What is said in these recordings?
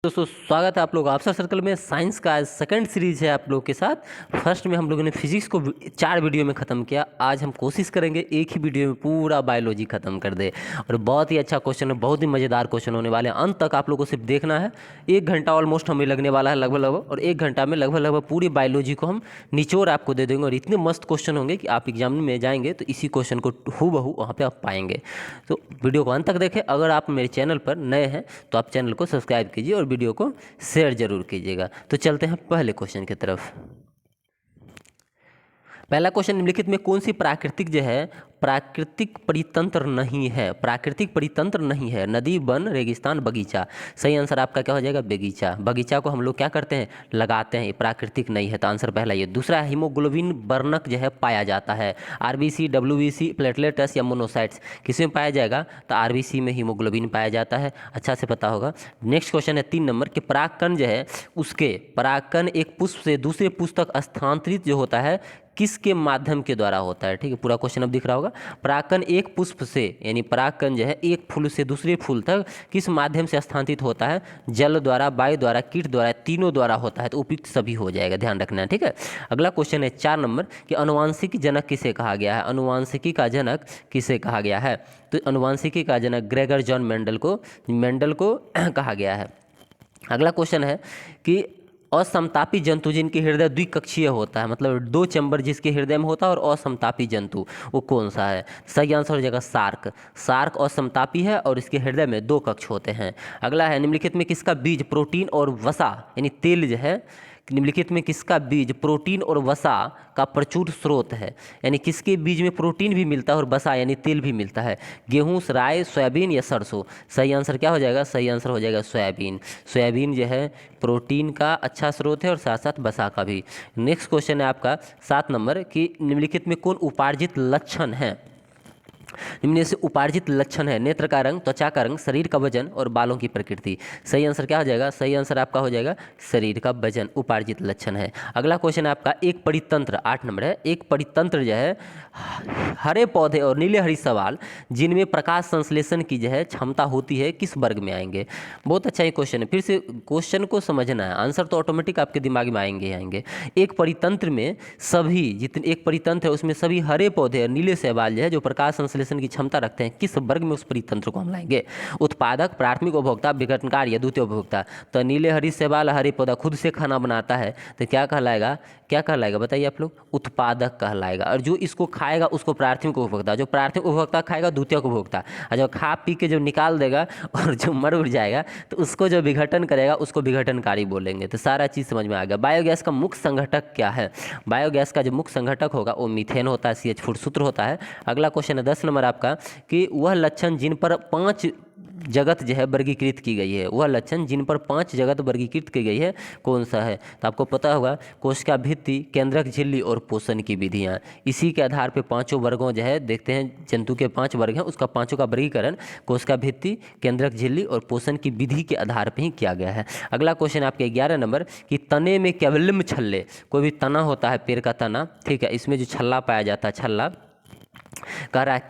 दोस्तों स्वागत है आप लोग आफसर सर्कल में। साइंस का आज सेकंड सीरीज है आप लोग के साथ। फर्स्ट में हम लोगों ने फिजिक्स को 4 वीडियो में ख़त्म किया। आज हम कोशिश करेंगे एक ही वीडियो में पूरा बायोलॉजी ख़त्म कर दे। और बहुत ही अच्छा क्वेश्चन है, बहुत ही मज़ेदार क्वेश्चन होने वाले हैं। अंत तक आप लोगों को सिर्फ देखना है। 1 घंटा ऑलमोस्ट हमें लगने वाला है लगभग, और 1 घंटा में लगभग पूरी बायोलॉजी को हम निचोड़ आपको दे देंगे। और इतने मस्त क्वेश्चन होंगे कि आप एग्जाम में जाएंगे तो इसी क्वेश्चन को हूबहू वहाँ पर आप पाएंगे। तो वीडियो को अंत तक देखें। अगर आप मेरे चैनल पर नए हैं तो आप चैनल को सब्सक्राइब कीजिए और वीडियो को शेयर जरूर कीजिएगा। तो चलते हैं पहले क्वेश्चन की तरफ। पहला क्वेश्चन निम्नलिखित में कौन सी प्राकृतिक परितंत्र नहीं है? प्राकृतिक परितंत्र नहीं है। नदी, वन, रेगिस्तान, बगीचा। सही आंसर आपका क्या हो जाएगा? बगीचा। बगीचा को हम लोग क्या करते हैं? लगाते हैं। ये प्राकृतिक नहीं है, तो आंसर पहला ये। दूसरा, हीमोग्लोबिन वर्णक जो है पाया जाता है। आरबीसी, डब्ल्यूबीसी, प्लेटलेट्स या मोनोसाइट्स, किसी में पाया जाएगा? तो आरबीसी में हीमोग्लोबिन पाया जाता है। अच्छा से पता होगा। नेक्स्ट क्वेश्चन है 3 नंबर कि परागकण जो है उसके परागकण एक पुष्प से दूसरे पुष्प तक स्थानांतरित जो होता है किसके माध्यम के द्वारा होता है? ठीक है, पूरा क्वेश्चन अब दिख रहा होगा। परागकण एक पुष्प से, यानी परागकण जो है एक फूल से दूसरे फूल तक किस माध्यम से स्थानांतरित होता है? जल द्वारा, वायु द्वारा, कीट द्वारा, तीनों द्वारा होता है। तो उपयुक्त सभी हो जाएगा, ध्यान रखना है। ठीक है, अगला क्वेश्चन है 4 नंबर कि अनुवांशिकी जनक किसे कहा गया है? अनुवांशिकी का जनक किसे कहा गया है? तो अनुवांशिकी का जनक ग्रेगर जॉन मेंडल को कहा गया है। अगला क्वेश्चन है कि असमतापी जंतु जिनके हृदय द्विकक्षीय होता है, मतलब 2 चैम्बर जिसके हृदय में होता है, और असमतापी जंतु वो कौन सा है? सही आंसर हो जाएगा शार्क। शार्क असमतापी है और इसके हृदय में 2 कक्ष होते हैं। अगला है निम्नलिखित में किसका बीज प्रोटीन और वसा यानी तेल जो है, निम्नलिखित में किसका बीज प्रोटीन और वसा का प्रचुर स्रोत है? यानी किसके बीज में प्रोटीन भी मिलता है और वसा यानी तेल भी मिलता है? गेहूं, राई, सोयाबीन या सरसों? सही आंसर क्या हो जाएगा? सही आंसर हो जाएगा सोयाबीन। सोयाबीन जो है प्रोटीन का अच्छा स्रोत है और साथ साथ वसा का भी। नेक्स्ट क्वेश्चन है आपका 7 नंबर कि निम्नलिखित में कौन उपार्जित लक्षण है? निम्न से उपार्जित लक्षण है नेत्र का रंग, त्वचा का रंग, शरीर का वजन और बालों की प्रकृति। सही आंसर क्या हो जाएगा? सही आंसर आपका हो जाएगा शरीर का वजन उपार्जित लक्षण है। अगला क्वेश्चन है आपका एक परितंत्र, 8 नंबर है। एक परितंत्र जो है हरे पौधे और नीले हरी सवाल जिनमें प्रकाश संश्लेषण की जो है क्षमता होती है किस वर्ग में आएंगे? बहुत अच्छा ये क्वेश्चन है, फिर से क्वेश्चन को समझना है, आंसर तो ऑटोमेटिक आपके दिमाग में आएंगे। एक परितंत्र में सभी जितने एक परितंत्र है उसमें सभी हरे पौधे और नीले शैवाल जो है जो प्रकाश संश्लेषण की क्षमता रखते हैं, किस वर्ग में उस परितंत्र को हम लाएंगे? उत्पादक, प्राथमिक उपभोक्ता, विघटनकार या द्वितीय उपभोक्ता? तो नीले हरी शैवाल हरे पौधा खुद से खाना बनाता है तो क्या कहलाएगा? क्या कहलाएगा बताइए आप लोग? उत्पादक कहलाएगा। और जो इसको खाएगा उसको प्राथमिक उपभोक्ता, जो प्राथमिक उपभोक्ता खाएगा द्वितीयक उपभोक्ता, और जो खा पी के जो निकाल देगा और जो मर उड़ जाएगा तो उसको जो विघटन करेगा उसको विघटनकारी बोलेंगे। तो सारा चीज़ समझ में आ गया। बायोगैस का मुख्य संघटक क्या है? बायोगैस का जो मुख्य संघटक होगा वो मीथेन होता है, CH4 सूत्र होता है। अगला क्वेश्चन है 10 नंबर आपका कि वह लक्षण जिन पर 5 जगत जो है वर्गीकृत की गई है, वह लक्षण जिन पर 5 जगत वर्गीकृत की गई है कौन सा है? तो आपको पता होगा कोशिका भित्ति, केंद्रक झिल्ली और पोषण की विधियाँ। इसी के आधार पे 5 वर्गों जो है देखते हैं, जंतु के 5 वर्ग हैं, उसका 5 का वर्गीकरण कोशिका भित्ति, केंद्रक झिल्ली और पोषण की विधि के आधार पर ही किया गया है। अगला क्वेश्चन आपके 11 नंबर कि तने में कैवल्यम छल्ले, कोई भी तना होता है पेड़ का तना, ठीक है, इसमें जो छल्ला पाया जाता है, छल्ला कह रहा है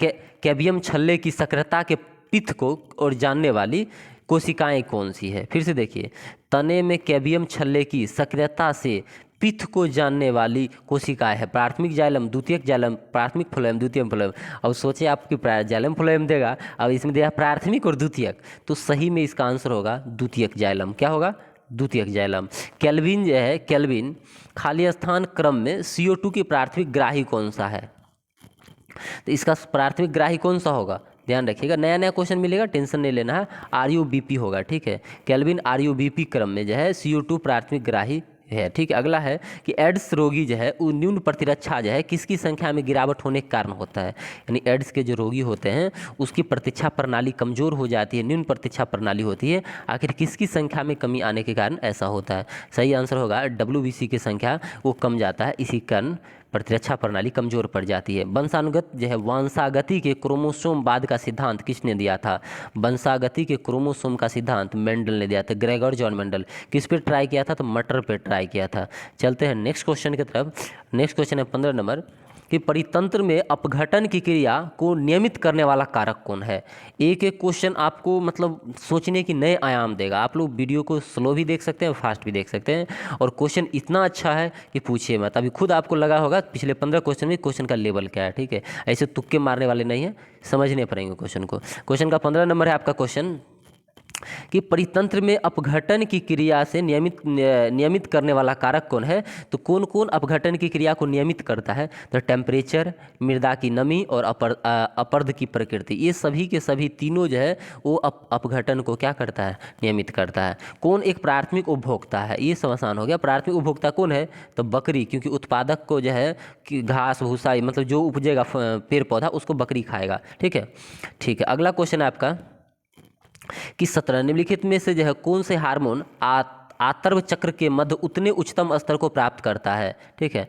कैबियम छल्ले की सक्रियता के पित्त को और जानने वाली कोशिकाएं कौन सी है? फिर से देखिए, तने में कैबियम छल्ले की सक्रियता से पित्त को जानने वाली कोशिकाएं है। प्राथमिक जाइलम, द्वितीयक जाइलम, प्राथमिक फ्लोएम, द्वितीयक फ्लोएम। अब सोचिए आपकी जाइलम फ्लोएम देगा, अब इसमें दिया प्राथमिक और द्वितीयक, तो सही में इसका आंसर होगा द्वितीयक जाइलम। क्या होगा? द्वितीयक जाइलम। केल्विन जो है, केल्विन खाली स्थान क्रम में CO2 की प्राथमिक ग्राही कौन सा है? तो इसका प्राथमिक ग्राही कौन सा होगा? ध्यान रखिएगा, नया नया क्वेश्चन मिलेगा, टेंशन नहीं लेना है। RUBP होगा, ठीक है। केल्विन RUBP क्रम में जो है CO2 प्राथमिक ग्राही है, ठीक है। अगला है कि एड्स रोगी जो है वो न्यून प्रतिरक्षा जो है किसकी संख्या में गिरावट होने के कारण होता है? यानी एड्स के जो रोगी होते हैं उसकी प्रतिरक्षा प्रणाली कमजोर हो जाती है, न्यून प्रतिरक्षा प्रणाली होती है। आखिर किसकी संख्या में कमी आने के कारण ऐसा होता है? सही आंसर होगा WBC की संख्या वो कम जाता है, इसी कारण प्रतिरक्षा प्रणाली कमजोर पड़ जाती है। वंशानुगत जो है वंशागति के क्रोमोसोम बाद का सिद्धांत किसने दिया था? वंशागति के क्रोमोसोम का सिद्धांत मेंडल ने दिया था, ग्रेगर जॉन मेंडल। किस पे ट्राई किया था? तो मटर पे ट्राई किया था। चलते हैं नेक्स्ट क्वेश्चन की तरफ। नेक्स्ट क्वेश्चन है 15 नंबर कि परितंत्र में अपघटन की क्रिया को नियमित करने वाला कारक कौन है। एक एक क्वेश्चन आपको मतलब सोचने की नए आयाम देगा। आप लोग वीडियो को स्लो भी देख सकते हैं, फास्ट भी देख सकते हैं, और क्वेश्चन इतना अच्छा है कि पूछिए मत। अभी खुद आपको लगा होगा पिछले 15 क्वेश्चन में क्वेश्चन का लेवल क्या है, ठीक है। ऐसे तुक्के मारने वाले नहीं है, समझने पड़ेंगे क्वेश्चन को। क्वेश्चन का 15 नंबर है आपका क्वेश्चन कि परितंत्र में अपघटन की क्रिया से नियमित करने वाला कारक कौन है। तो कौन कौन अपघटन की क्रिया को नियमित करता है। तो टेम्परेचर, मृदा की नमी और अपरद की प्रकृति, ये सभी के सभी तीनों जो है वो अपघटन को क्या करता है, नियमित करता है। कौन एक प्राथमिक उपभोक्ता है, ये सब आसान हो गया। प्राथमिक उपभोक्ता कौन है, तो बकरी, क्योंकि उत्पादक को जो है कि घास भूसा मतलब जो उपजेगा पेड़ पौधा उसको बकरी खाएगा, ठीक है। ठीक है, अगला क्वेश्चन है आपका कि 17 निम्नलिखित में से जो है कौन से हार्मोन आतर्व चक्र के मध्य उतने उच्चतम स्तर को प्राप्त करता है, ठीक है।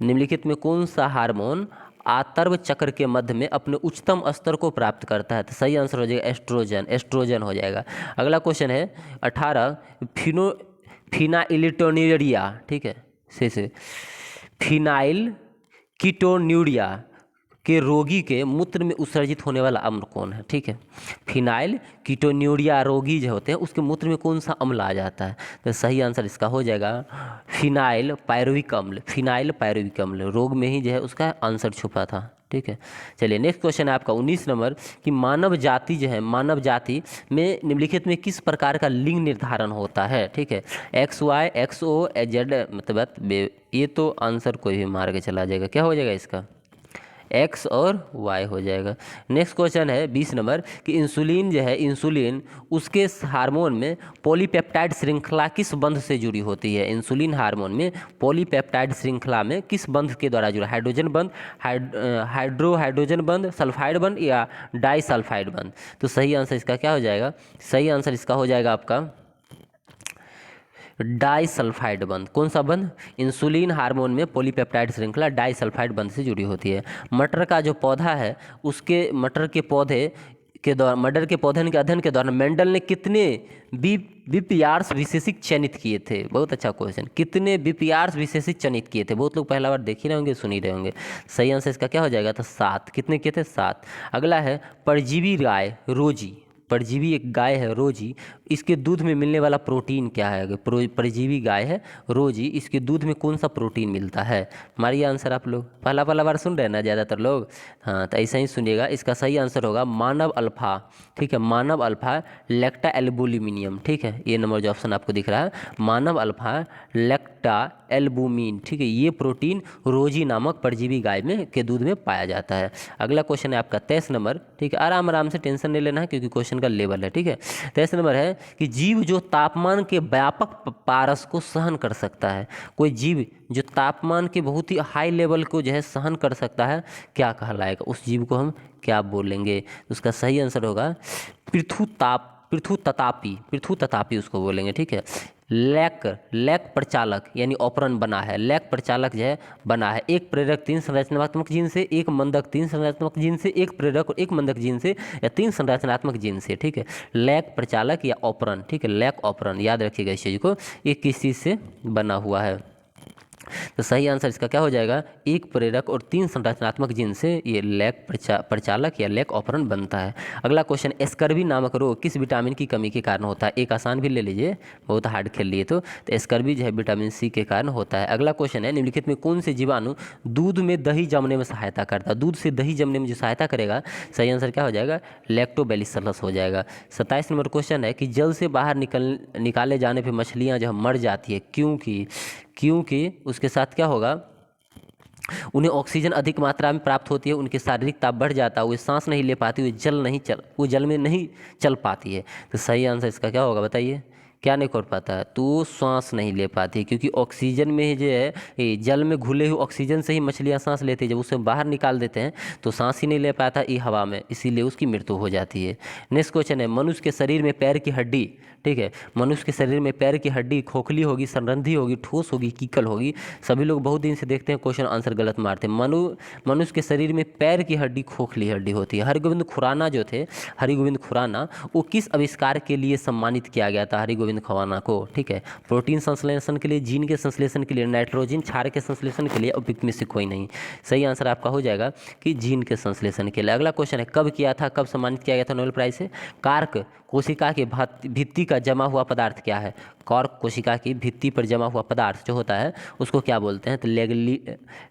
निम्नलिखित में कौन सा हार्मोन आतर्व चक्र के मध्य में अपने उच्चतम स्तर को प्राप्त करता है। तो सही आंसर हो जाएगा एस्ट्रोजन, एस्ट्रोजन हो जाएगा। अगला क्वेश्चन है 18 फिनाइलिटोन्यूरिया, ठीक है, से फिनाइल कीटोन्यूरिया के रोगी के मूत्र में उत्सर्जित होने वाला अम्ल कौन है, ठीक है। फिनाइल कीटोन्यूरिया रोगी जो होते हैं उसके मूत्र में कौन सा अम्ल आ जाता है। तो सही आंसर इसका हो जाएगा फिनाइल पायरुविक अम्ल, फिनाइल पायरुविक अम्ल रोग में ही जो है उसका आंसर छुपा था, ठीक है। चलिए नेक्स्ट क्वेश्चन है आपका 19 नंबर कि मानव जाति जो है, मानव जाति में निम्नलिखित में किस प्रकार का लिंग निर्धारण होता है, ठीक है। XY XO Z, मतलब ये तो आंसर कोई भी मार के चला जाएगा, क्या हो जाएगा इसका, X और Y हो जाएगा। नेक्स्ट क्वेश्चन है 20 नंबर कि इंसुलिन जो है, इंसुलिन उसके हार्मोन में पॉलीपेप्टाइड श्रृंखला किस बंध से जुड़ी होती है। इंसुलिन हार्मोन में पॉलीपेप्टाइड श्रृंखला में किस बंध के द्वारा जुड़ा, हाइड्रोजन बंध, हाइड्रोजन बंध, सल्फाइड बंध या डाइसल्फाइड बंध। तो सही आंसर इसका क्या हो जाएगा, सही आंसर इसका हो जाएगा आपका डाइसल्फाइड बंध। कौन सा बंध, इंसुलिन हार्मोन में पॉलीपेप्टाइड श्रृंखला डाइसल्फाइड बंध से जुड़ी होती है। मटर का जो पौधा है उसके मटर के पौधे के पौधे के अध्ययन के दौरान मेंडल ने कितने बीपीआर्स विशेषित चयनित किए थे। बहुत अच्छा क्वेश्चन, कितने बीपीआर्स विशेषित चयनित किए थे। बहुत लोग पहला बार देख ही रहे होंगे, सुन ही रहे होंगे। सही आंसर इसका क्या हो जाएगा, तो 7। कितने किए थे, 7। अगला है परजीवी गाय रोजी, परजीवी एक गाय है रोजी, इसके दूध में मिलने वाला प्रोटीन क्या है। परजीवी गाय है रोजी, इसके दूध में कौन सा प्रोटीन मिलता है। मारिए आंसर आप लोग, पहला बार सुन रहे हैं ना ज़्यादातर लोग, हाँ तो ऐसा ही सुनिएगा। इसका सही आंसर होगा मानव अल्फा, ठीक है, मानव अल्फा लेक्टा एल्बुमिनियम, ठीक है। ये नंबर जो ऑप्शन आपको दिख रहा है मानव अल्फा लेक्टा एल्बुमिन, ठीक है, ये प्रोटीन रोजी नामक परजीवी गाय में के दूध में पाया जाता है। अगला क्वेश्चन है आपका 23 नंबर, ठीक है, आराम से टेंशन नहीं लेना है क्योंकि क्वेश्चन का लेवल है, ठीक है। 23 नंबर है कि जीव जो तापमान के व्यापक पारस को सहन कर सकता है। कोई जीव जो तापमान के बहुत ही हाई लेवल को जो है सहन कर सकता है, क्या कहलाएगा, उस जीव को हम क्या बोलेंगे। उसका सही आंसर होगा पृथु ततापी उसको बोलेंगे, ठीक है। लैक प्रचालक यानी ऑपरन बना है, लैक प्रचालक जो है बना है एक प्रेरक 3 संरचनात्मक जीन से, एक मंदक 3 संरचनात्मक जीन से, एक प्रेरक और एक मंदक जीन से, या 3 संरचनात्मक जीन से, ठीक है। लैक प्रचालक या ऑपरन, ठीक है, लैक ऑपरन, याद रखिएगा इस चीज़ को, ये किस चीज़ से बना हुआ है। तो सही आंसर इसका क्या हो जाएगा, एक प्रेरक और 3 संरचनात्मक जीन से ये लैक प्रचालक या लैक ऑपरन बनता है। अगला क्वेश्चन, स्कर्वी नामक रोग किस विटामिन की कमी के कारण होता है। एक आसान भी ले लीजिए, बहुत हार्ड खेल लिए तो स्कर्वी जो है विटामिन सी के कारण होता है। अगला क्वेश्चन है निम्नलिखित में कौन से जीवाणु दूध में दही जमने में सहायता करता है। दूध से दही जमने में जो सहायता करेगा, सही आंसर क्या हो जाएगा, लैक्टोबैसिलस हो जाएगा। 27 नंबर क्वेश्चन है कि जल से बाहर निकाले जाने पर मछलियाँ जो मर जाती है, क्योंकि उसके साथ क्या होगा, उन्हें ऑक्सीजन अधिक मात्रा में प्राप्त होती है, उनके शारीरिक ताप बढ़ जाता है, वो सांस नहीं ले पाती, वो जल में नहीं चल पाती है। तो सही आंसर इसका क्या होगा बताइए, क्या नहीं कर पाता है, तो सांस नहीं ले पाती, क्योंकि ऑक्सीजन में जो है जल में घुले हुए ऑक्सीजन से ही मछलियाँ सांस लेती है, जब उसे बाहर निकाल देते हैं तो सांस ही नहीं ले पाता ये हवा में, इसीलिए उसकी मृत्यु हो जाती है। नेक्स्ट क्वेश्चन है, मनुष्य के शरीर में पैर की हड्डी, ठीक है, मनुष्य के शरीर में पैर की हड्डी खोखली होगी, संरंधी होगी, ठोस होगी, कीकल होगी। सभी लोग बहुत दिन से देखते हैं क्वेश्चन आंसर गलत मारते हैं। मनुष्य के शरीर में पैर की हड्डी खोखली हड्डी होती है। हरिगोविंद खुराना जो थे, हरिगोविंद खुराना, वो किस आविष्कार के लिए सम्मानित किया गया था। हरिगोविंद गोविंद खवाना को, ठीक है। प्रोटीन संश्लेषण के लिए, जीन के संश्लेषण के लिए नाइट्रोजन, क्षार के संश्लेषण के लिए उपयुक्त में से कोई नहीं। सही आंसर आपका हो जाएगा कि जीन के संश्लेषण के लिए। अगला क्वेश्चन है, कब किया था, कब सम्मानित किया गया था नोबेल प्राइज से? कार्क कोशिका के भित्ति का जमा हुआ पदार्थ क्या है? कॉर्क कोशिका की भित्ति पर जमा हुआ पदार्थ जो होता है उसको क्या बोलते हैं? तो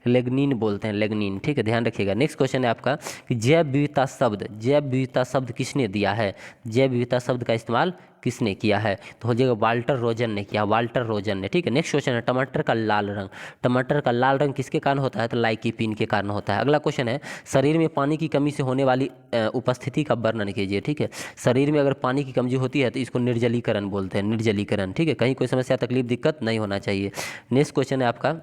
लेग्निन बोलते हैं, लेग्निन, ठीक है, ध्यान रखिएगा। नेक्स्ट क्वेश्चन है आपका कि जैव विविधता शब्द किसने दिया है? जैव विविधता शब्द का इस्तेमाल किसने किया है? तो हो जाएगा वाल्टर रोजन ने किया, वाल्टर रोजन ने, ठीक है। नेक्स्ट क्वेश्चन है, टमाटर का लाल रंग, टमाटर का लाल रंग किसके कारण होता है? तो लाइकोपीन के कारण होता है। अगला क्वेश्चन है, शरीर में पानी की कमी से होने वाली उपस्थिति का वर्णन कीजिए, ठीक है। शरीर में अगर पानी की कमी होती है तो इसको निर्जलीकरण बोलते हैं, निर्जलीकरण, ठीक है। कहीं कोई समस्या, तकलीफ, दिक्कत नहीं होना चाहिए। नेक्स्ट क्वेश्चन है आपका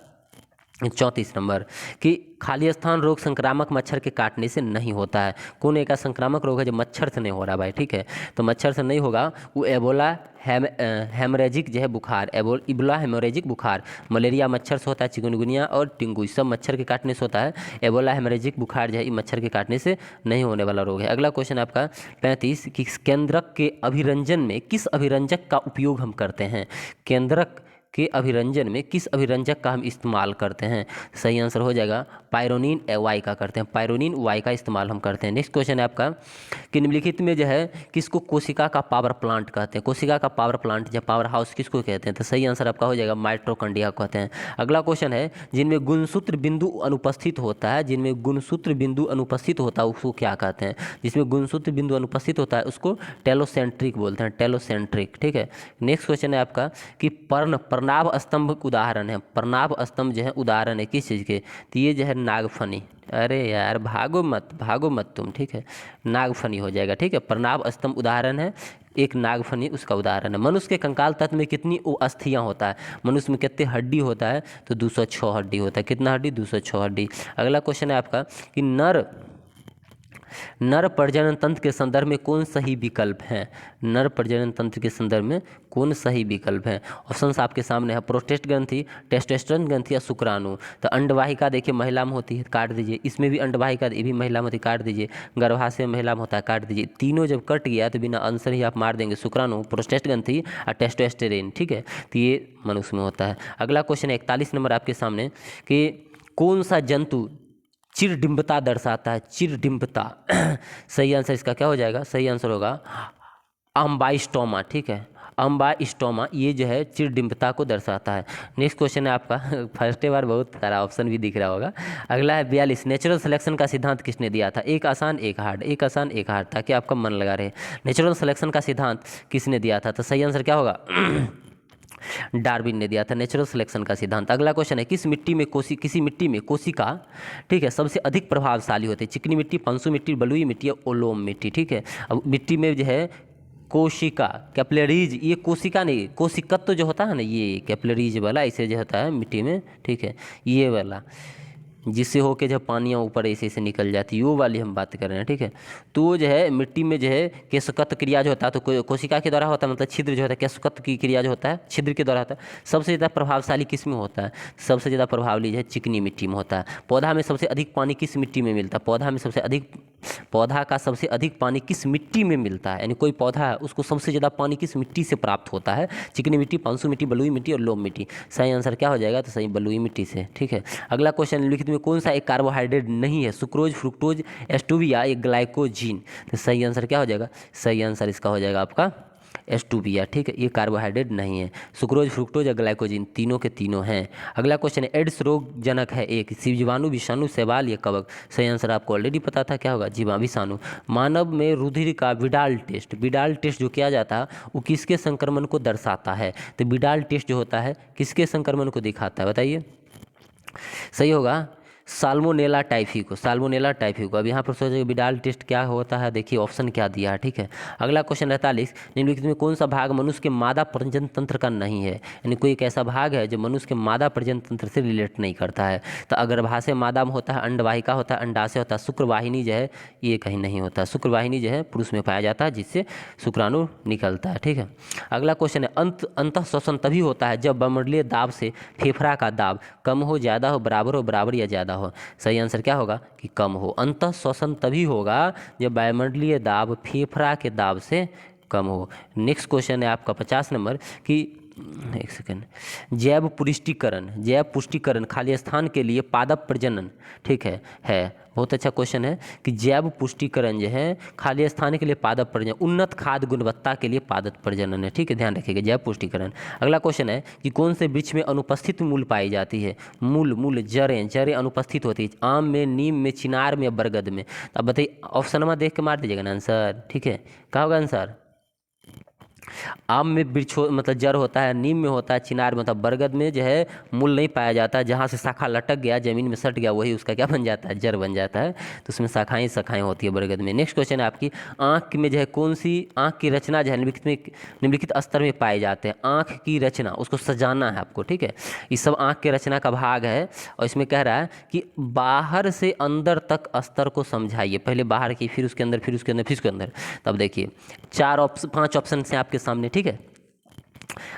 34 नंबर कि खाली स्थान रोग संक्रामक मच्छर के काटने से नहीं होता है। कौन एक संक्रामक रोग है जो मच्छर से नहीं हो रहा भाई, ठीक है। तो मच्छर से नहीं होगा, वो एबोला हेमरेजिक जो है बुखार, इबोला हेमरेजिक बुखार, मलेरिया मच्छर से होता है, चिकनगुनिया और डेंगू सब मच्छर के काटने से होता है। एबोला हेमरेजिक बुखार जो है मच्छर के काटने से नहीं होने वाला रोग है। अगला क्वेश्चन आपका 35 कि केंद्रक के अभिरंजन में किस अभिरंजक का उपयोग हम करते हैं? केंद्रक के अभिरंजन में किस अभिरंजक का हम इस्तेमाल करते हैं? सही आंसर हो जाएगा पायरोनिन वाई का करते हैं, पायरोनिन वाई का इस्तेमाल हम करते हैं। नेक्स्ट क्वेश्चन है आपका कि निम्नलिखित में जो है किसको कोशिका का पावर प्लांट कहते हैं? कोशिका का पावर प्लांट या पावर हाउस किसको कहते हैं? तो सही आंसर आपका हो जाएगा माइटोकॉन्ड्रिया कहते हैं। अगला क्वेश्चन है, जिनमें गुणसूत्र बिंदु अनुपस्थित होता है, जिनमें गुणसूत्र बिंदु अनुपस्थित होता है उसको क्या कहते हैं? जिसमें गुणसूत्र बिंदु अनुपस्थित होता है उसको टेलोसेंट्रिक बोलते हैं, टेलोसेंट्रिक, ठीक है। नेक्स्ट क्वेश्चन है आपका कि प्रनाभ स्तंभ उदाहरण है, प्रनाभ स्तंभ जो है उदाहरण है किस चीज़ के? तो ये जो है नागफनी, अरे यार भागो मत तुम, ठीक है, नागफनी हो जाएगा, ठीक है। प्रनाभ स्तंभ उदाहरण है, एक नागफनी उसका उदाहरण है। मनुष्य के कंकाल तत्व में कितनी अस्थियां होता है? मनुष्य में कितने हड्डी होता है? तो 206 हड्डी होता है। कितना हड्डी? 206 हड्डी। अगला क्वेश्चन है आपका कि नर प्रजनन तंत्र के संदर्भ में कौन सही विकल्प है? नर प्रजनन तंत्र के संदर्भ में कौन सही विकल्प है? ऑप्शंस आपके सामने है, प्रोस्टेट ग्रंथि, टेस्टोस्टेरोन ग्रंथि या शुक्राणु। तो अंडवाहिका देखिए महिला में होती है, काट दीजिए। इसमें भी अंडवाहिका, ये भी महिला में होती है, काट दीजिए। गर्भाशय महिला में होता है, काट दीजिए। तीनों जब कट गया तो बिना आंसर ही आप मार देंगे, शुक्राणु, प्रोस्टेट ग्रंथि और टेस्टोस्टेरोन, ठीक है। तो ये मनुष्य में होता है। अगला क्वेश्चन है 41 नंबर आपके सामने कि कौन सा जंतु चिरडिम्बता दर्शाता है? चिरडिम्बता सही आंसर इसका क्या हो जाएगा? सही आंसर होगा अम्बाइस्टोमा, ठीक है, अम्बाइस्टोमा, ये जो है चिरडिम्बता को दर्शाता है। नेक्स्ट क्वेश्चन है आपका फर्स्ट बार बहुत सारा ऑप्शन भी दिख रहा होगा। अगला है 42, नेचुरल सिलेक्शन का सिद्धांत किसने दिया था? एक आसान एक हार्ड, एक आसान एक हार्ड, ताकि आपका मन लगा रहे। नेचुरल सिलेक्शन का सिद्धांत किसने दिया था? तो सही आंसर क्या होगा? डार्विन ने दिया था नेचुरल सिलेक्शन का सिद्धांत। अगला क्वेश्चन है, किसी मिट्टी में कोशिका, ठीक है, सबसे अधिक प्रभावशाली होते हैं? चिकनी मिट्टी, पंसु मिट्टी, बलुई मिट्टी या ओलोम मिट्टी, ठीक है। अब मिट्टी में जो है कोशिका, कैपिलरीज, ये कोशिका नहीं, कोशिकत्व जो होता है ना, ये कैपिलरीज वाला ऐसे जो होता है मिट्टी में, ठीक है, ये वाला जिससे होके जब पानियाँ ऊपर ऐसे ऐसे निकल जाती है, वो वाली हम बात कर रहे हैं, ठीक है। तो वो जो है मिट्टी में जो है केशकत्व क्रिया जो होता है तो कोशिका के द्वारा होता है, मतलब छिद्र जो होता है, केशकत्व की क्रिया जो होता है छिद्र के द्वारा होता है। सबसे ज़्यादा प्रभावशाली किस में होता है? सबसे ज़्यादा प्रभावशाली जो है चिकनी मिट्टी में होता है। पौधा में सबसे अधिक पानी किस मिट्टी में मिलता है? पौधा का सबसे अधिक पानी किस मिट्टी में मिलता है? यानी कोई पौधा है उसको सबसे ज़्यादा पानी किस मिट्टी से प्राप्त होता है? चिकनी मिट्टी, पांसु मिट्टी, बलुई मिट्टी और लोम मिट्टी। सही आंसर क्या हो जाएगा? तो सही बलुई मिट्टी से, ठीक है। अगला क्वेश्चन, लिखित में कौन सा एक कार्बोहाइड्रेट नहीं है? सुक्रोज, फ्रुक्टोज, एस्टुविया या ग्लाइकोजीन। तो सही आंसर क्या हो जाएगा? सही आंसर इसका हो जाएगा आपका एस्टुविया, ठीक है, ये कार्बोहाइड्रेट नहीं है। सुक्रोज, फ्रुक्टोज या ग्लाइकोजीन तीनों के तीनों हैं। अगला क्वेश्चन है, एड्स रोग जनक है एक? जीवाणु, विषाणु, शैवाल या कवक। सही आंसर आपको ऑलरेडी पता था, क्या होगा? विषाणु। मानव में रुधिर का विडाल टेस्ट जो किया जाता है वो किसके संक्रमण को दर्शाता है? तो विडाल टेस्ट जो होता है किसके संक्रमण को दिखाता है बताइए? सही होगा साल्मोनेला टाइफी को। अब यहाँ पर सोचिए विडाल टेस्ट क्या होता है, देखिए ऑप्शन क्या दिया है, ठीक है। अगला क्वेश्चन 43, निम्नलिखित में कौन सा भाग मनुष्य के मादा प्रजनन तंत्र का नहीं है? यानी कोई एक ऐसा भाग है जो मनुष्य के मादा प्रजनन तंत्र से रिलेट नहीं करता है? तो अगर्भाशय मादा में होता है, अंडवाहिका होता है, अंडाशय होता है, शुक्रवाहिनी जो है ये कहीं नहीं होता। शुक्रवाहिनी जो है पुरुष में पाया जाता है जिससे शुक्राणु निकलता है, ठीक है। अगला क्वेश्चन है, अंतः श्वसन तभी होता है जब वायुमंडलीय दाब से फेफड़ा का दाब कम हो, ज़्यादा हो, बराबर या ज़्यादा हो। सही आंसर क्या होगा? कि कम हो। अंतः श्वसन तभी होगा जब वायुमंडलीय दाब फेफड़ा के दाब से कम हो। नेक्स्ट क्वेश्चन है आपका 50 नंबर कि एक सेकेंड, जैव पुष्टिकरण खाली स्थान के लिए पादप प्रजनन, ठीक है बहुत अच्छा क्वेश्चन है कि जैव पुष्टिकरण जो है खाली स्थान के लिए पादप प्रजनन, उन्नत खाद्य गुणवत्ता के लिए पादप प्रजनन है, ठीक है, ध्यान रखिएगा जैव पुष्टिकरण। अगला क्वेश्चन है कि कौन से वृक्ष में अनुपस्थित मूल पाई जाती है? मूल जड़ें अनुपस्थित होती है, आम में, नीम में, चिनार में या बरगद में? तो अब बताइए, ऑप्शन में देख के मार दीजिएगा ना आंसर, ठीक है, क्या होगा आंसर? आम में वृक्ष मतलब जड़ होता है, नीम में होता है, चिनार में होता है, बरगद में जो है मूल नहीं पाया जाता है, जहाँ से शाखा लटक गया जमीन में सट गया वही उसका क्या बन जाता है? जड़ बन जाता है। तो उसमें शाखाएं होती है बरगद में। नेक्स्ट क्वेश्चन है आपकी, आँख में जो है कौन सी आँख की रचना जो है निम्नलिखित स्तर में पाए जाते हैं? आँख की रचना, उसको सजाना है आपको, ठीक है, ये सब आँख के रचना का भाग है। और इसमें कह रहा है कि बाहर से अंदर तक स्तर को समझाइए, पहले बाहर की, फिर उसके अंदर, फिर उसके अंदर, फिर उसके अंदर। तब देखिए 5 ऑप्शन से आपके सामने, ठीक है।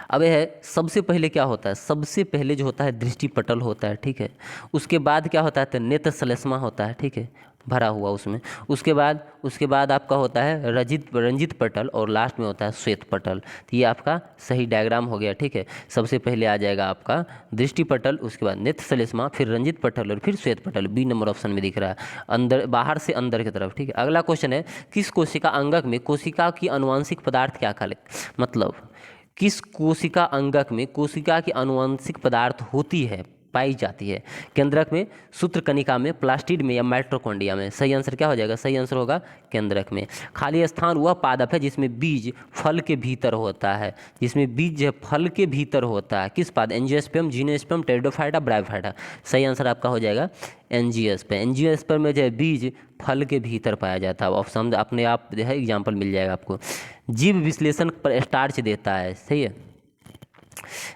अब यह है, सबसे पहले क्या होता है? सबसे पहले जो होता है दृष्टिपटल होता है, ठीक है। उसके बाद क्या होता है? तो नेत्र श्लेष्मा होता है, ठीक है, भरा हुआ उसमें। उसके बाद आपका होता है रंजित पटल, और लास्ट में होता है श्वेत पटल। तो ये आपका सही डायग्राम हो गया, ठीक है। सबसे पहले आ जाएगा आपका दृष्टिपटल, उसके बाद नेत्र श्लेष्मा, फिर रंजित पटल और फिर श्वेत पटल। बी नंबर ऑप्शन में दिख रहा है, अंदर, बाहर से अंदर की तरफ, ठीक है। अगला क्वेश्चन है, किस कोशिका अंगक में कोशिका की आनुवंशिक पदार्थ क्या मतलब किस कोशिका अंगक में कोशिका की आनुवंशिक पदार्थ होती है, पाई जाती है? केंद्रक में, सूत्रकणिका में, प्लास्टिड में या माइटोकॉन्ड्रिया में? सही आंसर क्या हो जाएगा? सही आंसर होगा केंद्रक में। खाली स्थान वह पादप है जिसमें बीज फल के भीतर होता है, जिसमें बीज फल के भीतर होता है। किस पाद? Angiosperm, gymnosperm, pteridophyta, bryophyta? सही आंसर आपका हो जाएगा एंजियोस्पर्म। एंजियोस्पर्म में जो है बीज फल के भीतर पाया जाता है। ऑप्शन अपने आप जो है एग्जाम्पल मिल जाएगा आपको। जीव विश्लेषण पर स्टार्च देता है, सही है,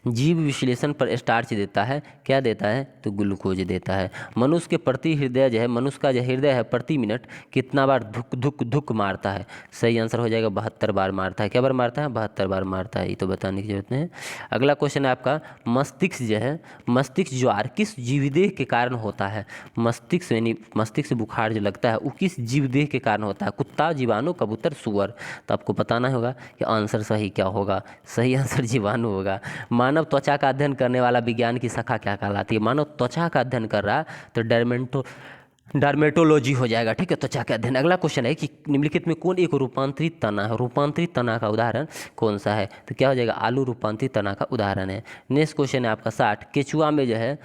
जीव विश्लेषण पर स्टार्च देता है, क्या देता है? तो ग्लूकोज देता है। मनुष्य के प्रति हृदय जो है, मनुष्य का जो हृदय है प्रति मिनट कितना बार धुक धुक धुक मारता है? सही आंसर हो जाएगा 72 बार मारता है। क्या बार मारता है? 72 बार मारता है, ये तो बताने की जरूरत नहीं है। अगला क्वेश्चन है आपका, मस्तिष्क जो है, मस्तिष्क ज्वार किस जीवदेह के कारण होता है? मस्तिष्क यानी मस्तिष्क से बुखार जो लगता है वो किस जीवदेह के कारण होता है? कुत्ता, जीवाणु, कबूतर, सुअर? तो आपको बताना होगा कि आंसर सही क्या होगा। सही आंसर जीवाणु होगा। मानव त्वचा का अध्ययन करने वाला विज्ञान की शाखा क्या कहलाती है? मानव त्वचा का अध्ययन कर रहा है तो डर्मेटोलॉजी हो जाएगा, ठीक है, त्वचा का अध्ययन। अगला क्वेश्चन है कि निम्नलिखित में कौन एक रूपांतरित तना है? रूपांतरित तना का उदाहरण कौन सा है? तो क्या हो जाएगा? आलू रूपांतरित तना का उदाहरण है। नेक्स्ट क्वेश्चन है आपका 60, केचुआ में जो है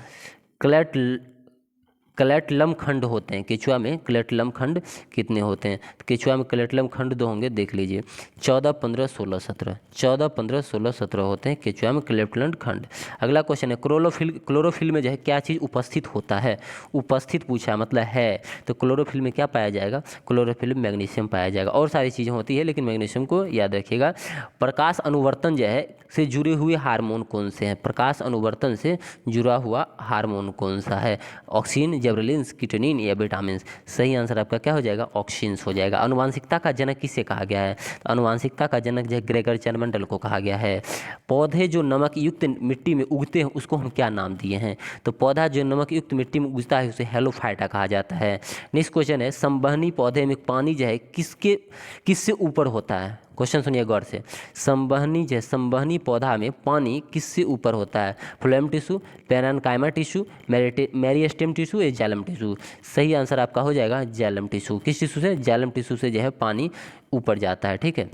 क्लेटलम खंड होते हैं। केचुआ में क्लेटलम खंड कितने होते हैं? तो केचुआ में क्लेटलम खंड 2 होंगे, देख लीजिए, 14, 15, 16, 17। 14, 15, 16, 17 होते हैं केचुआ में क्लेटलम खंड। अगला क्वेश्चन है, क्लोरोफिल में जो है क्या चीज़ उपस्थित होता है? उपस्थित पूछा मतलब है, तो क्लोरोफिल में क्या पाया जाएगा? क्लोरोफिल में मैग्नीशियम पाया जाएगा। और सारी चीज़ें होती है लेकिन मैग्नीशियम को याद रखिएगा। प्रकाश अनुवर्तन जो है से जुड़े हुए हार्मोन कौन से हैं? प्रकाश अनुवर्तन से जुड़ा हुआ हार्मोन कौन सा है? ऑक्सीन, जिबरेलिन्स, कीटोनिन या विटामिन? सही आंसर आपका क्या हो जाएगा? ऑक्सीन्स हो जाएगा। अनुवांशिकता का जनक किसे कहा गया है? तो अनुवांशिकता का जनक जो है ग्रेगर चैनमंडल को कहा गया है। पौधे जो नमक युक्त मिट्टी में उगते हैं उसको हम क्या नाम दिए हैं? तो पौधा जो नमक युक्त मिट्टी में उगता है उसे हेलोफाइटा कहा जाता है। नेक्स्ट क्वेश्चन है, संवहनी पौधे में पानी जो है किससे ऊपर होता है? क्वेश्चन सुनिए गौर से। संवहनी पौधा में पानी किससे ऊपर होता है? Phloem tissue, parenchyma tissue, meristem tissue या जाइलम टिश्यू? सही आंसर आपका हो जाएगा जाइलम टिश्यू। किस टिश्यू से? जाइलम टिश्यू से जो है पानी ऊपर जाता है, ठीक है।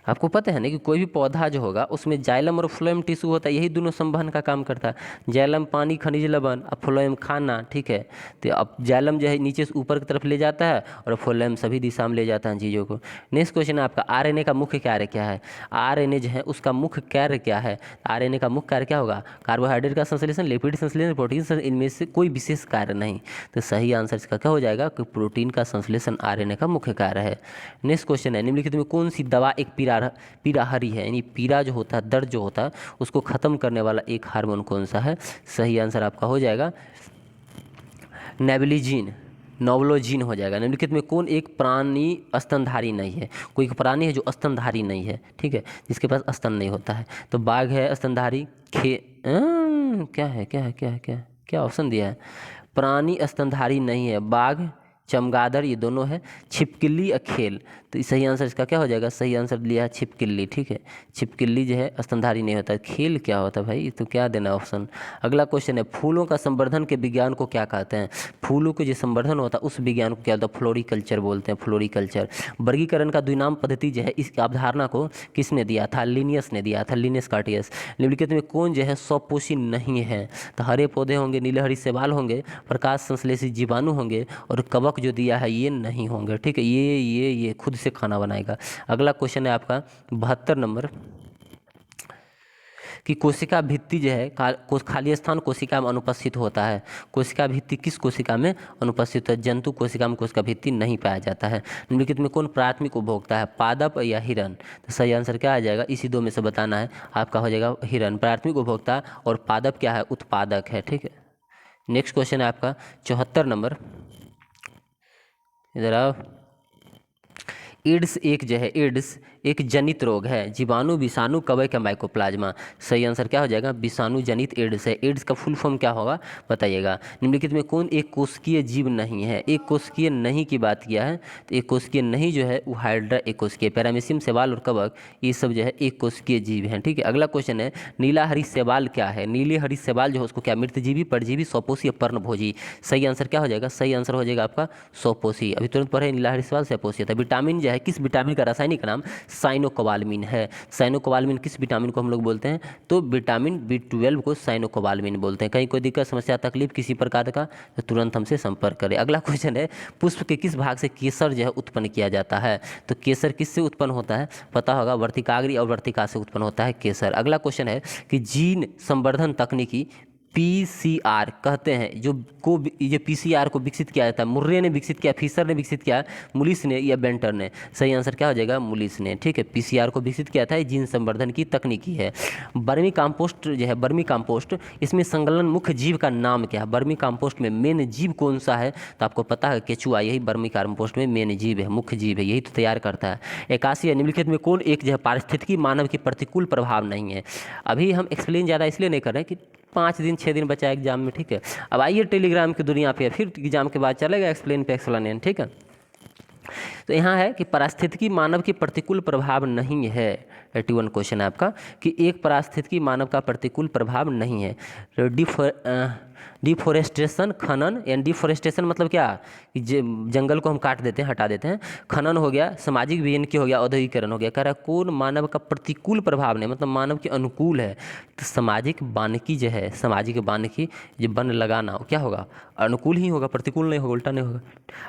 आपको पता है ना कि कोई भी पौधा जो होगा उसमें जाइलम और फ्लोएम टिश्यू होता है, यही दोनों संवहन का काम करता है। जाइलम पानी, खनिज लवण, और फ्लोएम खाना, ठीक है। तो अब जाइलम जो है नीचे से ऊपर की तरफ ले जाता है और फ्लोएम सभी दिशा में ले जाता है चीज़ों को। नेक्स्ट क्वेश्चन है आपका, आरएनए का मुख्य कार्य क्या है? आरएनए जो है उसका मुख्य कार्य क्या है? आरएनए का मुख्य कार्य क्या होगा? कार्बोहाइड्रेट का संश्लेषण, लिपिड संश्लेषण, प्रोटीन संश्लेषण, इनमें से कोई विशेष कार्य नहीं। तो सही आंसर इसका क्या हो जाएगा कि प्रोटीन का संश्लेषण आरएनए का मुख्य कार्य है। नेक्स्ट क्वेश्चन है, निम्नलिखित में कौन सी दवा एक पीड़ाहारी है? यानी पीड़ा जो होता है, दर्द जो होता है उसको खत्म करने वाला एक हार्मोन कौन सा है? सही आंसर आपका हो जाएगा नोवोलोजीन हो जाएगा। निम्नलिखित में कौन एक प्राणी स्तनधारी नहीं है? कोई एक प्राणी है जो स्तनधारी नहीं है, ठीक है, जिसके पास स्तन नहीं होता है। तो बाघ है स्तनधारी, क्या ऑप्शन दिया है? प्राणी स्तनधारी नहीं है, बाघ, चमगादड़, ये दोनों है। छिपकली या खेल? तो सही आंसर इसका क्या हो जाएगा, सही आंसर लिया है छिपकली। ठीक है, छिपकली जो है स्तनधारी नहीं होता। खेल क्या होता है भाई, तो क्या देना ऑप्शन। अगला क्वेश्चन है, फूलों का संवर्धन के विज्ञान को क्या कहते हैं। फूलों के जो संवर्धन होता है उस विज्ञान को क्या होता है, फ्लोरिकल्चर बोलते हैं, फ्लोरिकल्चर। वर्गीकरण का द्विनाम पद्धति जो है इस अवधारणा को किसने दिया था, लिनियस ने दिया था, लिनियस कार्टियस। निम्नलिखित में कौन जो है स्वपोषी नहीं है, तो हरे पौधे होंगे, नीले हरी शैवाल होंगे, प्रकाश संश्लेषी जीवाणु होंगे, और कवक जो दिया है ये नहीं होंगे। ठीक है, ये खुद से खाना बनाएगा। अगला क्वेश्चन है आपका 72 नंबर, कि कोशिका भित्ति जो है खाली स्थान कोशिका में अनुपस्थित होता है। कोशिका भित्ति किस कोशिका में अनुपस्थित है, जंतु कोशिका में कोशिका भित्ति नहीं पाया जाता है। निम्नलिखित में कौन प्राथमिक उपभोक्ता है, पादप या हिरण। तो सही आंसर क्या आ जाएगा, इसी दो में से बताना है आपका, हो जाएगा हिरण प्राथमिक उपभोक्ता, और पादप क्या है, उत्पादक है। ठीक है, नेक्स्ट क्वेश्चन है आपका 74 नंबर, इधर आओ। एड्स एक जो है, एड्स एक जनित रोग है, जीवाणु, विषाणु, कवक या माइकोप्लाज्मा। सही आंसर क्या हो जाएगा, विषाणु जनित एड्स है। एड्स का फुल फॉर्म क्या होगा बताइएगा। निम्नलिखित में कौन एक कोशिकीय जीव नहीं है, एक कोशिकीय नहीं की बात किया है, तो एक कोशिकीय नहीं जो है वो हाइड्रा एक कोशिकीय, पैरामीशियम, शैवाल और कवक ये सब जो है एक कोशिकीय जीव हैं। ठीक है, अगला क्वेश्चन है, नीला हरी शैवाल क्या है। नीले हरी शैवाल जो है उसको क्या, मृतजीवी, परजीवी, स्वपोषी या पर्णभोजी। सही आंसर क्या हो जाएगा, सही आंसर हो जाएगा आपका स्वपोषी। अभी तुरंत पढ़े, नीला हरी शैवाल स्वपोषी था। विटामिन जो है, किस विटामिन का रासायनिक नाम साइनोकोबाल्मिन है। साइनोकोबाल्मिन किस विटामिन को हम लोग बोलते हैं, तो विटामिन B12 को साइनोकोबाल्मिन बोलते हैं। कहीं कोई दिक्कत, समस्या, तकलीफ किसी प्रकार का, तो तुरंत हमसे संपर्क करें। अगला क्वेश्चन है, पुष्प के किस भाग से केसर जो है उत्पन्न किया जाता है। तो केसर किससे उत्पन्न होता है, पता होगा, वर्तिकाग्र और वर्तिका से उत्पन्न होता है केसर। अगला क्वेश्चन है कि जीन संवर्धन तकनीकी PCR कहते हैं, ये PCR को विकसित किया जाता है, मुर्रे ने विकसित किया, फिशर ने विकसित किया, मुलिस ने या बेंटर ने। सही आंसर क्या हो जाएगा, मुलिस ने। ठीक है, PCR को विकसित किया था, जीन संवर्धन की तकनीकी है। बर्मी कंपोस्ट जो है, बर्मी कंपोस्ट, इसमें संलग्न मुख्य जीव का नाम क्या है। बर्मी कंपोस्ट में मेन जीव कौन सा है, तो आपको पता है केचुआ, यही बर्मी कंपोस्ट में मेन जीव है, मुख्य जीव है, यही तो तैयार करता है। 81 निम्नलिखित में कौन एक जो है पारिस्थितिकी मानव के प्रतिकूल प्रभाव नहीं है। अभी हम एक्सप्लेन ज़्यादा इसलिए नहीं कर रहे हैं कि 5 दिन 6 दिन बचा एग्जाम में। ठीक है, अब आइए टेलीग्राम की दुनिया पे, फिर एग्जाम के बाद चलेगा एक्सप्लेन पे एक्सप्लेन। ठीक है, तो यहाँ है कि पारिस्थितिकी मानव के प्रतिकूल प्रभाव नहीं है। 81 क्वेश्चन है आपका, कि एक पारिस्थितिकी मानव का प्रतिकूल प्रभाव नहीं है। डिफोरेस्टेशन, खनन, एंड डिफोरेस्टेशन मतलब क्या, कि जंगल को हम काट देते हैं, हटा देते हैं। खनन हो गया, सामाजिक विकेंद्रीकरण हो गया, औद्योगिकरण हो गया। कह रहा है कौन मानव का प्रतिकूल प्रभाव नहीं, मतलब मानव के अनुकूल है। तो सामाजिक वानिकी जो है, सामाजिक वानिकी जो वन लगाना, क्या होगा, अनुकूल ही होगा, प्रतिकूल नहीं होगा, उल्टा नहीं होगा।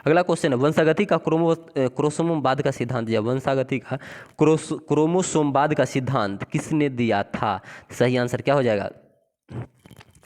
अगला क्वेश्चन है, वंशागति का क्रोमोसोमवाद का सिद्धांत दिया। वंशागति का क्रोमोसोमवाद का सिद्धांत किसने दिया था। सही आंसर क्या हो जाएगा,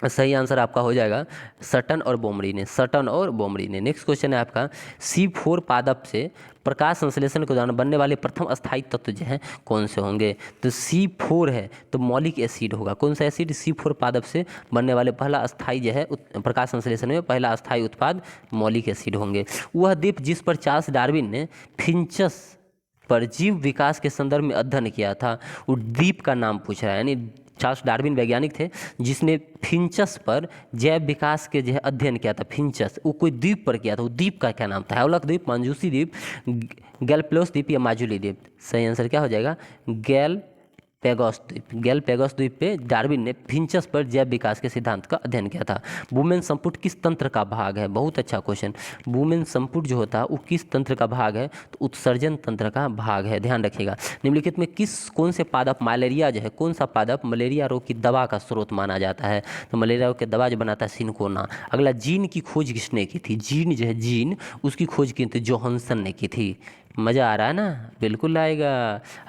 सही आंसर आपका हो जाएगा सटन और बोमरी ने, सटन और बोमरी ने। नेक्स्ट क्वेश्चन है आपका, C4 पादप से प्रकाश संश्लेषण के दौरान बनने वाले प्रथम अस्थायी तत्व जो हैं कौन से होंगे। तो C4 है तो मौलिक एसिड होगा। कौन सा एसिड, C4 पादप से बनने वाले पहला अस्थायी जो है प्रकाश संश्लेषण में पहला अस्थायी उत्पाद मौलिक एसिड होंगे। वह द्वीप जिस पर चार्ल्स डार्विन ने फिंचस पर जीव विकास के संदर्भ में अध्ययन किया था, वो द्वीप का नाम पूछ रहा है। यानी चार्ल्स डार्विन वैज्ञानिक थे जिसने फिंचस पर जैव विकास के जो है अध्ययन किया था। फिंचस वो कोई द्वीप पर किया था, वो द्वीप का क्या नाम था, हैवलॉक द्वीप, मांजूसी द्वीप, गैलपैगोस द्वीप या माजुली द्वीप। सही आंसर क्या हो जाएगा, गैलपैगोस द्वीप। गैलपैगोस द्वीप पे डार्विन ने फिंचस पर जैव विकास के सिद्धांत का अध्ययन किया था। वुमेन संपुट किस तंत्र का भाग है, बहुत अच्छा क्वेश्चन। वुमेन संपुट जो होता है वो किस तंत्र का भाग है, तो उत्सर्जन तंत्र का भाग है, ध्यान रखिएगा। निम्नलिखित में कौन से पादप मलेरिया जो है, कौन सा पादप मलेरिया रोग की दवा का स्रोत माना जाता है, तो मलेरिया रोग की दवा जो बनाता है सिनकोना। अगला, जीन की खोज किसने की थी, जीन जो है, जीन उसकी खोज की थी जोहानसन ने की थी। मज़ा आ रहा है ना, बिल्कुल आएगा।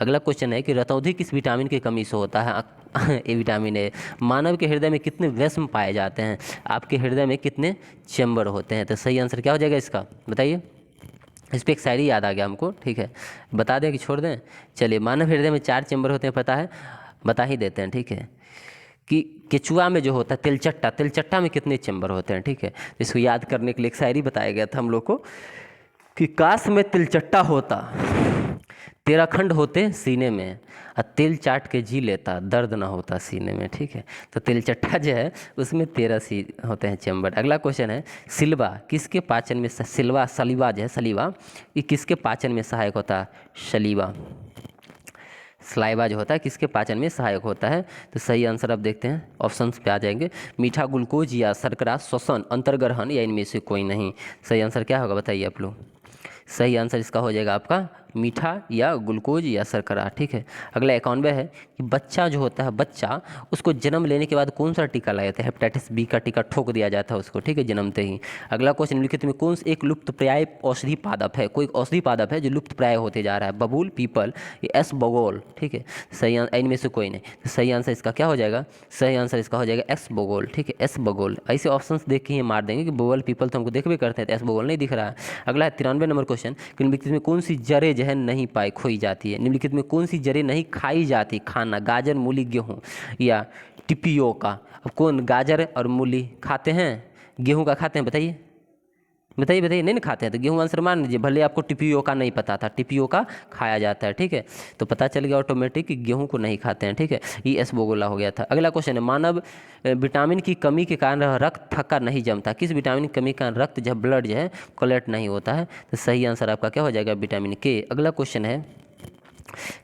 अगला क्वेश्चन है कि रतौंधी किस विटामिन की कमी से होता है। ए विटामिन है। मानव के हृदय में कितने वैस्म पाए जाते हैं, आपके हृदय में कितने चैम्बर होते हैं। तो सही आंसर क्या हो जाएगा इसका, बताइए। इस पर एक शायरी याद आ गया हमको, ठीक है, बता दें कि छोड़ दें। चलिए, मानव हृदय में 4 चैम्बर होते हैं, पता है, बता ही देते हैं। ठीक है, कि केचुआ में जो होता है तिलचट्टा, तिलचट्टा में कितने चैम्बर होते हैं। ठीक है, इसको याद करने के लिए एक शायरी बताया गया था हम लोग को, कि काश में तिलचट्टा होता, 13 खंड होते सीने में और तेल चाट के जी लेता, दर्द ना होता सीने में। ठीक है, तो तेल चट्टा जो है उसमें 13 सी होते हैं चैम्बर। अगला क्वेश्चन है, सिल्वा किसके पाचन में सिल्वा सलीवा जो है सलीवा, ये किसके पाचन में सहायक होता है? सलीवा सलाइवा जो होता है किसके पाचन में सहायक होता है? तो सही आंसर आप देखते हैं ऑप्शंस पे आ जाएंगे, मीठा ग्लूकोज या शर्करा श्वसन अंतर्ग्रहण या इनमें से कोई नहीं। सही आंसर क्या होगा बताइए आप लोग? सही आंसर इसका हो जाएगा आपका मीठा या ग्लूकोज या शर्करा। ठीक है, अगला 91 है कि बच्चा जो होता है, बच्चा उसको जन्म लेने के बाद कौन सा टीका लगाया जाता है? हेपेटाइटिस बी का टीका ठोक दिया जाता है उसको। ठीक है, जन्मते ही। अगला क्वेश्चन, निम्नलिखित में कौन सा एक लुप्त प्राय औषधि पादप है? कोई औषधि पादप है जो लुप्त प्राय होते जा रहा है? बबूल, पीपल, एस बगोल। ठीक है, सही इनमें से कोई नहीं। तो सही आंसर इसका क्या हो जाएगा? सही आंसर इसका हो जाएगा एस बगोल। ठीक है, एस बगोल। ऐसे ऑप्शंस देख के ही मार देंगे कि बगोल पीपल तो हमको देख भी करते हैं, तो एस बगोल नहीं दिख रहा है। अगला है 93 नंबर क्वेश्चन, निम्नलिखित में कौन सी जड़ें जो है नहीं पाई खोई जाती है? निम्नलिखित में कौन सी जड़ें नहीं खाई जाती? खाना, गाजर, मूली, गेहूँ या टिपियोका। अब कौन गाजर और मूली खाते हैं? गेहूँ का खाते हैं? बताइए बताइए बताइए। नहीं ना खाते हैं तो गेहूँ आंसर मान लीजिए, भले आपको टिपियोका नहीं पता था, टिपियोका खाया जाता है। ठीक है, तो पता चल गया ऑटोमेटिक कि गेहूँ को नहीं खाते हैं। ठीक है, ये एस बोगोला हो गया था। अगला क्वेश्चन है, मानव विटामिन की कमी के कारण रक्त थक्का नहीं जमता? किस विटामिन की कमी के कारण रक्त जो है ब्लड जो है कोलेट नहीं होता है? तो सही आंसर आपका क्या हो जाएगा? विटामिन के। अगला क्वेश्चन है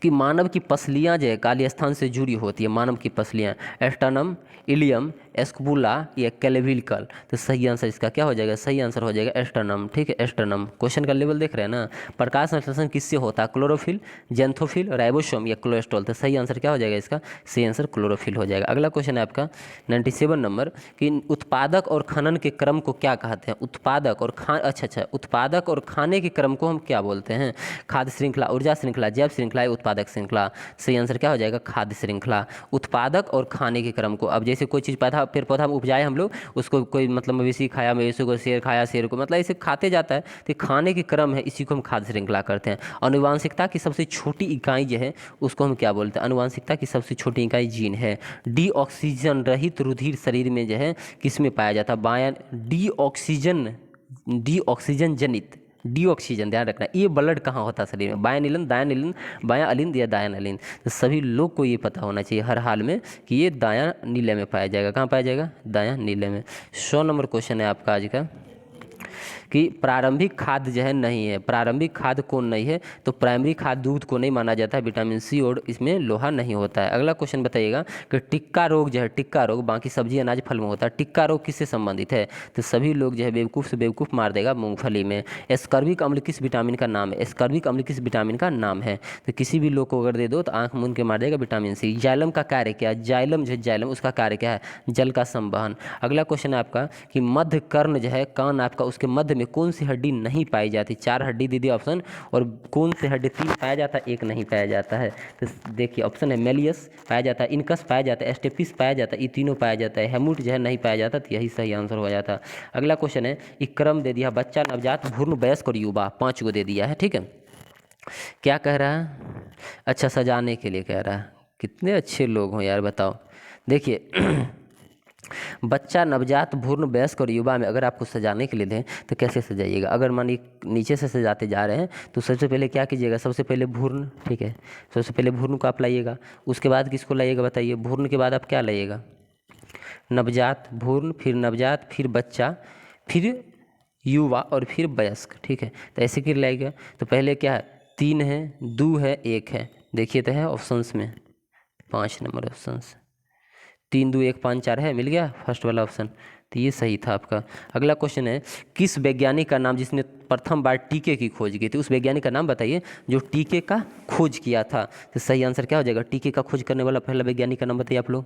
कि मानव की पसलियाँ जो है काली स्थान से जुड़ी होती है, मानव की पसलियाँ, एस्टर्नम, इलियम, एस्कुपुला या क्लेविकल। तो सही आंसर इसका क्या हो जाएगा? सही आंसर हो जाएगा एस्टर्नम। ठीक है, एस्टर्नम। क्वेश्चन का लेवल देख रहे हैं ना? प्रकाश संश्लेषण किससे होता है? क्लोरोफिल, जेंथोफिल, राइबोसोम या कोलेस्ट्रॉल। तो सही आंसर क्या हो जाएगा इसका? सही आंसर क्लोरोफिल हो जाएगा। अगला क्वेश्चन है आपका 97 नंबर कि उत्पादक और खनन के क्रम को क्या कहते हैं? उत्पादक और उत्पादक और खाने के क्रम को हम क्या बोलते हैं? खाद्य श्रृंखला, ऊर्जा श्रृंखला, जैव श्रृंखला, उत्पादक श्रृंखला। सही आंसर क्या हो जाएगा? खाद्य श्रृंखला। उत्पादक और खाने के क्रम को, अब जैसे कोई चीज़ पौधा पेड़ पौधा उपजाए हम लोग, उसको कोई मतलब मवेशी खाया, मवेशी को शेर खाया, शेर को मतलब ऐसे खाते जाता है, तो खाने के क्रम है, इसी को हम खाद्य श्रृंखला करते हैं। आनुवांशिकता की सबसे छोटी इकाई जो है उसको हम क्या बोलते हैं? आनुवांशिकता की सबसे छोटी इकाई जीन है। डी ऑक्सीजन रहित रुधिर शरीर में जो है किस में पाया जाता है? बाया डी ऑक्सीजन जनित, डी ऑक्सीजन ध्यान रखना, ये ब्लड कहाँ होता है शरीर में? बाया नीलन, दाया नीलन, बाया अलिंद या दाया नलिन। तो सभी लोग को ये पता होना चाहिए हर हाल में कि ये दाया नीले में पाया जाएगा। कहाँ पाया जाएगा? दाया नीले में। 100 नंबर क्वेश्चन है आपका आज का कि प्रारंभिक खाद्य जो है नहीं है। प्रारंभिक खाद्य कौन नहीं है? तो प्राइमरी खाद्य दूध को नहीं माना जाता है, विटामिन सी और इसमें लोहा नहीं होता है। अगला क्वेश्चन बताइएगा कि टिक्का रोग जो है, टिक्का रोग बाकी सब्जी अनाज फल में होता है, टिक्का रोग किससे संबंधित है? तो सभी लोग जो है बेवकूफ़ से बेवकूफ़ मार देगा मूंगफली में। एस्कर्बिक अम्ल किस विटामिन का नाम है? एस्कर्बिक अम्ल किस विटामिन का नाम है? तो किसी भी लोग को अगर दे दो तो आंख मूंद के मार देगा विटामिन सी। जाइलम का कार्य क्या है? जाइलम जो है, जाइलम उसका कार्य क्या है? जल का संवहन। अगला क्वेश्चन है आपका कि मध्य कर्ण जो है, कान आपका, उसके मध्य में कौन सी हड्डी नहीं पाई जाती? 4 हड्डी दे दी ऑप्शन, और कौन सी हड्डी 3 पाया जाता है, 1 नहीं पाया जाता है? तो देखिए ऑप्शन है, मेलियस पाया जाता है, इनकस पाया जाता है, एस्टेपिस पाया जाता है, ये तीनों पाया जाता है, हेमूट जो है नहीं पाया जाता। तो यही सही आंसर हो जाता है। अगला क्वेश्चन है, एक क्रम दे दिया, बच्चा, नवजात, भ्रूण, वयस्क और युवा, 5 को दे दिया है। ठीक है, क्या कह रहा है? अच्छा, सजाने के लिए कह रहा है। कितने अच्छे लोग हो यार, बताओ। देखिए बच्चा, नवजात, भ्रूण, वयस्क और युवा में अगर आपको सजाने के लिए दें तो कैसे सजाइएगा? अगर मानिए नीचे से सजाते जा रहे हैं तो सबसे पहले क्या कीजिएगा? सबसे पहले भ्रूण, ठीक है, सबसे पहले भ्रूण को आप लाइएगा, उसके बाद किसको लाइएगा बताइए? भ्रूण के बाद आप क्या लाइएगा? नवजात, भ्रूण, फिर नवजात, फिर बच्चा, फिर युवा और फिर वयस्क। ठीक है, तो ऐसे क्यों लाइएगा? तो पहले क्या है? 3 है, 2 है, 1 है। देखिए तो है ऑप्शंस में 5 नंबर ऑप्शंस, 3 2 1 5 4 है, मिल गया फर्स्ट वाला ऑप्शन। तो ये सही था आपका। अगला क्वेश्चन है, किस वैज्ञानिक का नाम जिसने प्रथम बार टीके की खोज की थी? उस वैज्ञानिक का नाम बताइए जो टीके का खोज किया था। तो सही आंसर क्या हो जाएगा? टीके का खोज करने वाला पहला वैज्ञानिक का नाम बताइए आप लोग।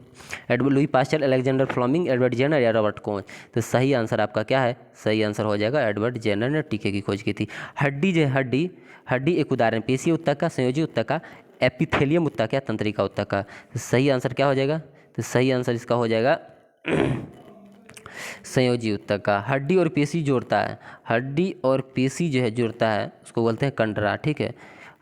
Edward Louis Pasteur, Alexander Fleming, Edward Jenner या रॉबर्ट कोच। तो सही आंसर आपका क्या है? सही आंसर हो जाएगा एडवर्ड जेनर ने टीके की खोज की थी। हड्डी जो है, हड्डी एक उदाहरण, पेशीय ऊतक, संयोजी ऊतक, एपिथेलियम ऊतक या तंत्रिका ऊतक। तो सही आंसर क्या हो जाएगा? तो सही आंसर इसका हो जाएगा संयोजी ऊतक का। हड्डी और पेशी जोड़ता है, हड्डी और पेशी जो है जोड़ता है उसको बोलते हैं कंडरा। ठीक है,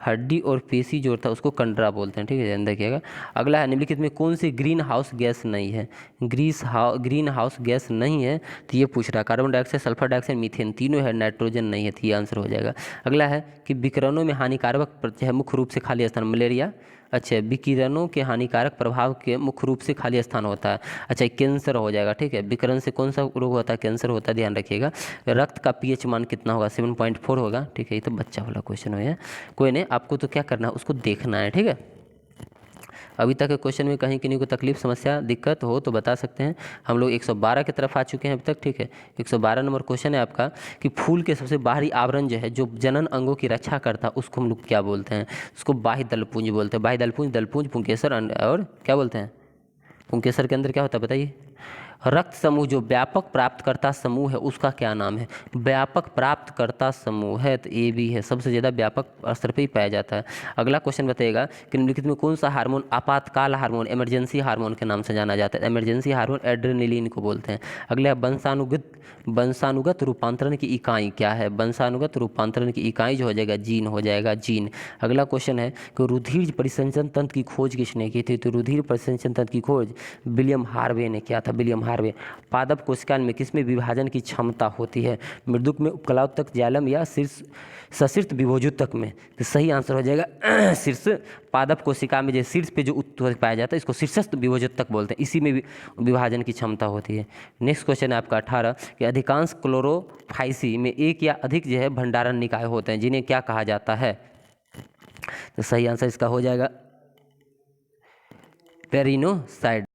हड्डी और पेशी जोड़ता है उसको कंडरा बोलते हैं, ठीक है, ध्यान रखिएगा। अगला है, निम्नलिखित में कौन सी ग्रीन हाउस गैस नहीं है? ग्रीन हाउस गैस नहीं है तो ये पूछ रहा है carbon dioxide, sulphur dioxide, methane, तीनों है, नाइट्रोजन नहीं है, तो ये आंसर हो जाएगा। अगला है कि विकिरणों में हानिकारक है मुख्य रूप से खाली स्थान, मलेरिया। अच्छा, विकिरणों के हानिकारक प्रभाव के मुख्य रूप से खाली स्थान होता है। अच्छा, कैंसर हो जाएगा, ठीक है, विकिरण से कौन सा रोग होता है? कैंसर होता है, ध्यान रखिएगा। रक्त का पीएच मान कितना होगा? 7.4 होगा, ठीक है, ये तो बच्चा वाला क्वेश्चन हो गया, कोई नहीं, आपको तो क्या करना है, उसको देखना है, ठीक है। अभी तक के क्वेश्चन में कहीं किन्हीं को तकलीफ, समस्या, दिक्कत हो तो बता सकते हैं। हम लोग 112 की तरफ आ चुके हैं अभी तक, ठीक है। 112 नंबर क्वेश्चन है आपका कि फूल के सबसे बाहरी आवरण जो है, जो जनन अंगों की रक्षा करता है, उसको हम लोग क्या बोलते हैं? उसको बाह्य दलपुंज बोलते हैं। बाह्य दलपुंज, दलपुंज, पुंकेसर और क्या बोलते हैं? पुंकेसर के अंदर क्या होता है बताइए? रक्त समूह, जो व्यापक प्राप्तकर्ता समूह है उसका क्या नाम है? व्यापक प्राप्तकर्ता समूह है तो ए बी है, सबसे ज़्यादा व्यापक स्तर पे ही पाया जाता है। अगला क्वेश्चन बताइएगा कि निम्नलिखित में कौन सा हार्मोन आपातकाल हार्मोन, इमरजेंसी हार्मोन के नाम से जाना जाता है? इमरजेंसी हार्मोन एड्रेनलिन को बोलते हैं। अगला है वंशानुगत रूपांतरण की इकाई क्या है? वंशानुगत रूपांतरण की इकाई जो हो जाएगा जीन हो जाएगा, जीन। अगला क्वेश्चन है कि रुधिर परिसंचरण तंत्र की खोज किसने की थी? तो रुधिर परिसंचरण तंत्र की खोज विलियम हार्वे ने किया था, विलियम हार्वे। पादप कोशिका में किसमें विभाजन की क्षमता होती है? मृदुक में, उपकलात्मक, जाइलम या शीर्ष सशीर्ष विभोजुतक में? तो सही आंसर हो जाएगा शीर्ष। पादप कोशिका में जो शीर्ष पे जो उत्तर पाया जाता है इसको शीर्षस्थ विभोजुतक बोलते हैं, इसी में भी विभाजन की क्षमता होती है। नेक्स्ट क्वेश्चन है आपका 18 कि अधिकांश क्लोरोफाइसी में एक या अधिक जो है भंडारण निकाय होते हैं, जिन्हें क्या कहा जाता है? तो सही आंसर इसका हो जाएगा पेरिनोसाइड।